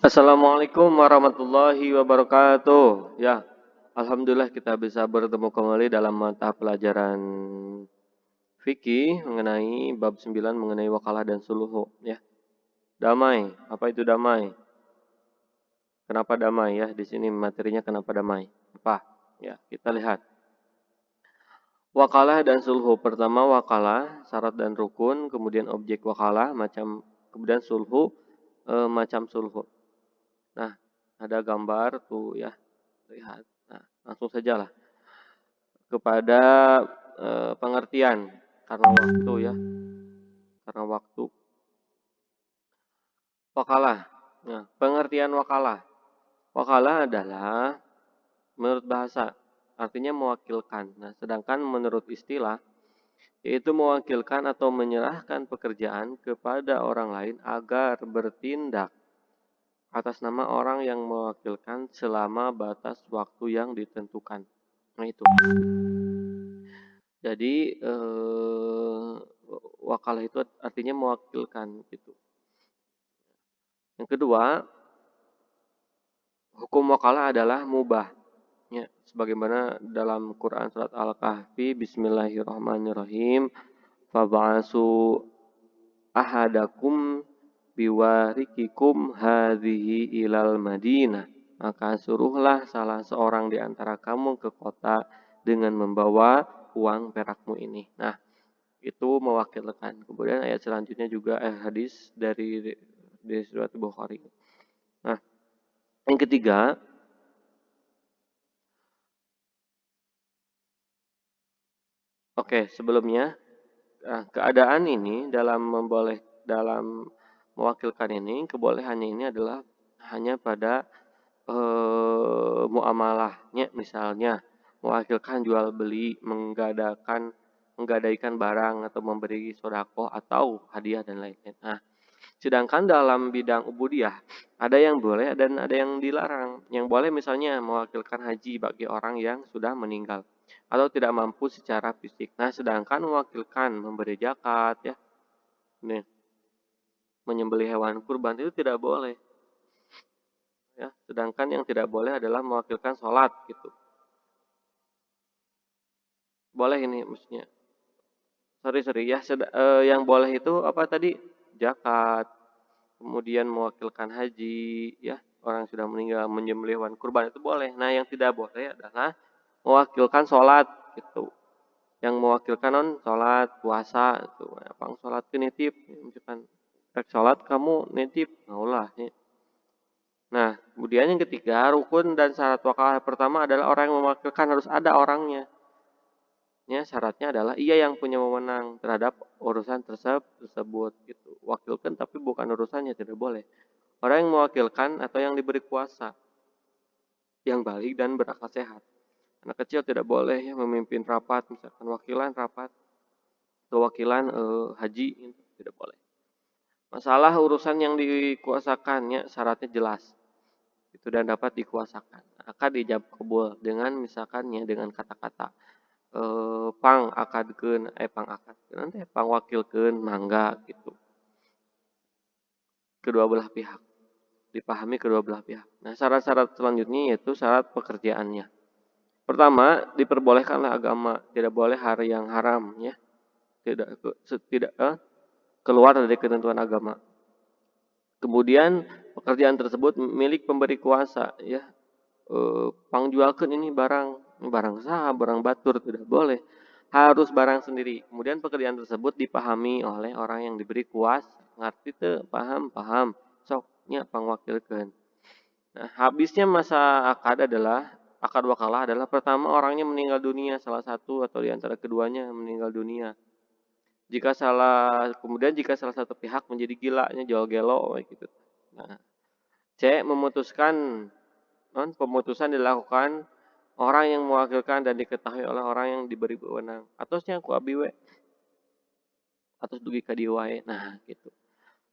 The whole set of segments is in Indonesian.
Assalamualaikum warahmatullahi wabarakatuh. Ya, alhamdulillah kita bisa bertemu kembali dalam mata pelajaran fikih mengenai bab 9 mengenai wakalah dan suluhu ya. Damai, apa itu damai? Kenapa damai ya? Di sini materinya kenapa damai? Apa? Ya, kita lihat. Wakalah dan sulhu. Pertama wakalah, syarat dan rukun, kemudian objek wakalah, kemudian sulhu, macam sulhu. Nah, ada gambar tuh ya, lihat. Nah, langsung sajalah kepada pengertian karena waktu ya, karena waktu. Wakalah. Nah, pengertian wakalah. Wakalah adalah menurut bahasa artinya mewakilkan. Nah, sedangkan menurut istilah yaitu mewakilkan atau menyerahkan pekerjaan kepada orang lain agar bertindak atas nama orang yang mewakilkan selama batas waktu yang ditentukan. Nah, itu. Jadi wakalah itu artinya mewakilkan gitu. Yang kedua, hukum wakalah adalah mubah. Ya, sebagaimana dalam Quran surat Al-Kahfi, Bismillahirrahmanirrahim, fab'asu ahadakum biwarikikum hadhihi ilal Madinah. Maka suruhlah salah seorang di antara kamu ke kota dengan membawa uang perakmu ini. Nah, itu mewakilkan. Kemudian ayat selanjutnya juga hadis dari surat Bukhari. Nah, yang ketiga, sebelumnya keadaan ini dalam mewakilkan ini kebolehannya ini adalah hanya pada muamalahnya, misalnya mewakilkan jual beli, menggadaikan barang atau memberi sodako atau hadiah dan lain-lain. Nah, sedangkan dalam bidang ubudiyah ada yang boleh dan ada yang dilarang. Yang boleh misalnya mewakilkan haji bagi orang yang sudah meninggal atau tidak mampu secara fisik. Nah, sedangkan mewakilkan memberi zakat ya, nih, menyembelih hewan kurban itu tidak boleh. Ya, sedangkan yang tidak boleh adalah mewakilkan sholat gitu. Boleh ini maksudnya. Sorry ya, yang boleh itu apa tadi? Zakat, kemudian mewakilkan haji, ya orang sudah meninggal menyembelih hewan kurban itu boleh. Nah, yang tidak boleh adalah mewakilkan sholat gitu. Yang mewakilkan non sholat, puasa itu. Apa sholat ke nitip, misalkan sholat kamu nitip, maulah. Ya. Nah, kemudian yang ketiga, rukun dan syarat wakalah pertama adalah orang yang mewakilkan harus ada orangnya. Ya, syaratnya adalah ia yang punya wewenang terhadap urusan tersebut gitu. Wakilkan tapi bukan urusannya tidak boleh. Orang yang mewakilkan atau yang diberi kuasa yang balik dan berakal sehat. Anak kecil tidak boleh ya memimpin rapat, misalkan wakilan rapat atau wakilan haji gitu. Tidak boleh. Masalah urusan yang dikuasakannya syaratnya jelas itu dan dapat dikuasakan. Akan dijawab kabul dengan misalkannya dengan kata-kata pang akadkeun pang akadkeun nanti pang wakilkeun mangga gitu. Kedua belah pihak. Dipahami kedua belah pihak. Nah, syarat-syarat selanjutnya yaitu syarat pekerjaannya. Pertama, diperbolehkanlah agama, tidak boleh hari yang haram ya. Tidak keluar dari ketentuan agama. Kemudian pekerjaan tersebut milik pemberi kuasa ya. Pangjualkeun ini barang sah, barang batur tidak boleh. Harus barang sendiri. Kemudian pekerjaan tersebut dipahami oleh orang yang diberi kuasa. Ngerti tuh, paham. Soknya pangwakilkeun. Nah, habisnya masa akad wakalah adalah pertama orangnya meninggal dunia, salah satu atau di antara keduanya meninggal dunia. Kemudian jika salah satu pihak menjadi gilanya jual gelo gitu. Nah, memutuskan pemutusan dilakukan orang yang mewakilkan dan diketahui oleh orang yang diberi wewenang. Atosnya ku abi we. Atos dugi ka dieu wae. Nah, gitu.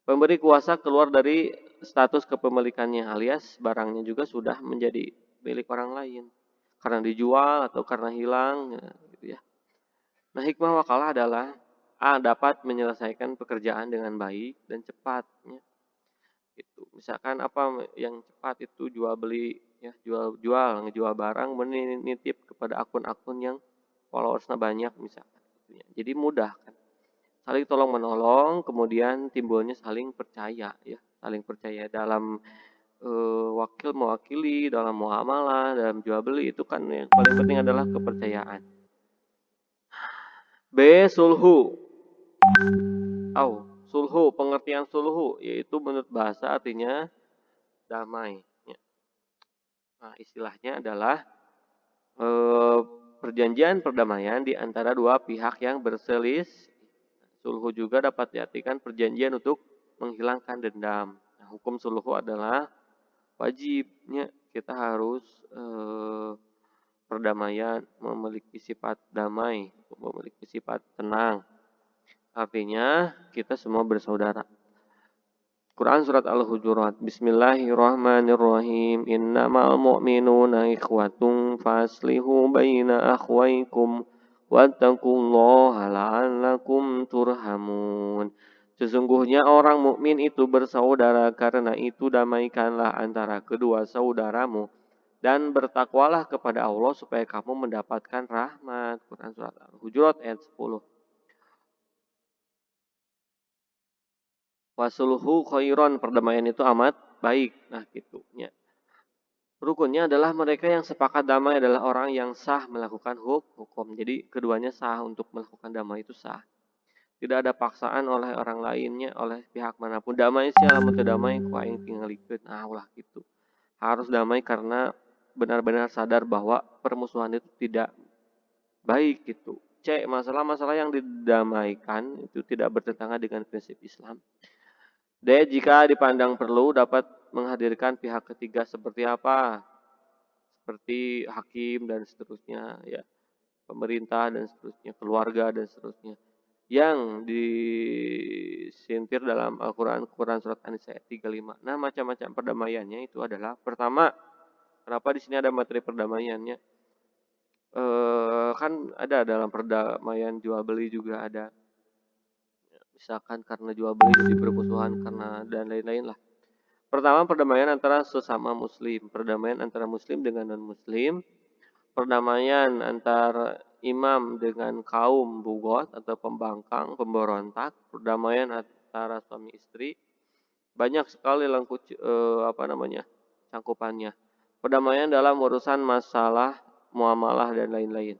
Pemberi kuasa keluar dari status kepemilikannya alias barangnya juga sudah menjadi milik orang lain. Karena dijual atau karena hilang gitu ya. Nah, hikmah wakalah adalah dapat menyelesaikan pekerjaan dengan baik dan cepat ya. Gitu. misalkan apa yang cepat itu jual beli ya, ngejual barang menitip kepada akun-akun yang followersnya banyak misalkan gitu ya. Jadi mudah kan. Saling tolong menolong, kemudian timbulnya saling percaya ya, saling percaya dalam wakil mewakili, dalam muamalah, dalam jual beli itu kan yang paling penting adalah kepercayaan. B. Sulhu. Sulhu, pengertian sulhu yaitu menurut bahasa artinya damai. Ya. Nah, istilahnya adalah eh, perjanjian perdamaian di antara dua pihak yang berselisih. Sulhu juga dapat diartikan perjanjian untuk menghilangkan dendam. Nah, hukum sulhu adalah wajibnya kita harus perdamaian, memiliki sifat damai, memiliki sifat tenang. Artinya kita semua bersaudara. Quran surat Al-Hujurat. Bismillahirrahmanirrahim. Innamal mu'minuna ikhwatun faslihu baina akhwaikum wattaqullaha la'allakum turhamun. Sesungguhnya orang mukmin itu bersaudara, karena itu damaikanlah antara kedua saudaramu dan bertakwalah kepada Allah supaya kamu mendapatkan rahmat. Quran surat Al-Hujurat ayat 10. Wasulhu khairon, perdamaian itu amat baik. Nah, gitu ya. Rukunnya adalah mereka yang sepakat damai adalah orang yang sah melakukan hukum. Jadi keduanya sah untuk melakukan damai itu sah. Tidak ada paksaan oleh orang lainnya, oleh pihak manapun. Damai sih alamun damai ku aing tinggal ikut. Nah, ulah gitu. Harus damai karena benar-benar sadar bahwa permusuhan itu tidak baik gitu. Masalah-masalah yang didamaikan itu tidak bertentangan dengan prinsip Islam. D. Jika dipandang perlu dapat menghadirkan pihak ketiga seperti apa? Seperti hakim dan seterusnya, ya, pemerintah dan seterusnya, keluarga dan seterusnya. Yang disintir dalam Al-Quran, Quran surat An-Nisa ayat 35. Nah, macam-macam perdamaiannya itu adalah pertama, kenapa di sini ada materi perdamaiannya? Kan ada dalam perdamaian jual beli juga ada. Misalkan karena jual beli jadi bermusuhan karena dan lain-lain lah. Pertama, perdamaian antara sesama muslim, perdamaian antara muslim dengan non-muslim, perdamaian antara imam dengan kaum bugot atau pembangkang, pemberontak, perdamaian antara suami istri, banyak sekali cangkupannya. Perdamaian dalam urusan masalah muamalah dan lain-lain.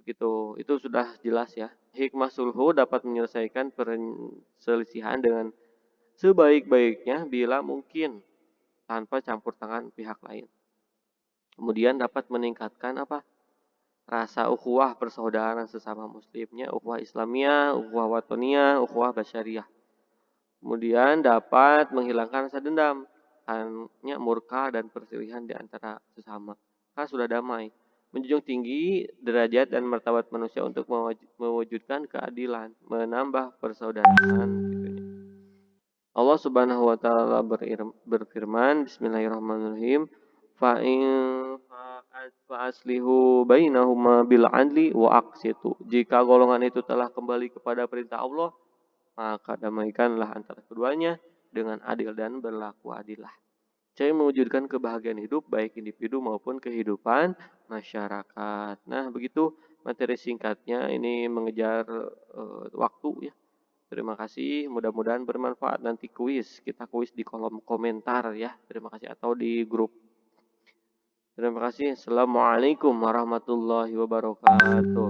Begitu, itu sudah jelas ya. Hikmah sulhu dapat menyelesaikan perselisihan dengan sebaik-baiknya bila mungkin tanpa campur tangan pihak lain. Kemudian dapat meningkatkan apa? Rasa ukhuwah persaudaraan sesama muslimnya, ukhuwah Islamiyah, ukhuwah watoniyah, ukhuwah basyariah. Kemudian dapat menghilangkan rasa dendam, hanya murka dan perselisihan di antara sesama. Kan sudah damai. Menjunjung tinggi derajat dan martabat manusia untuk mewujudkan keadilan, menambah persaudaraan. Gitu. Allah Subhanahu wa taala berfirman, Bismillahirrahmanirrahim, fa aslihu bainahuma bil adli wa aqsitu. Jika golongan itu telah kembali kepada perintah Allah, maka damaikanlah antara keduanya dengan adil dan berlaku adillah. Saya mewujudkan kebahagiaan hidup baik individu maupun kehidupan masyarakat. Nah, begitu materi singkatnya, ini mengejar waktu ya. Terima kasih, mudah-mudahan bermanfaat. Nanti kuis, kita kuis di kolom komentar ya. Terima kasih, atau di grup. Terima kasih. Assalamualaikum warahmatullahi wabarakatuh.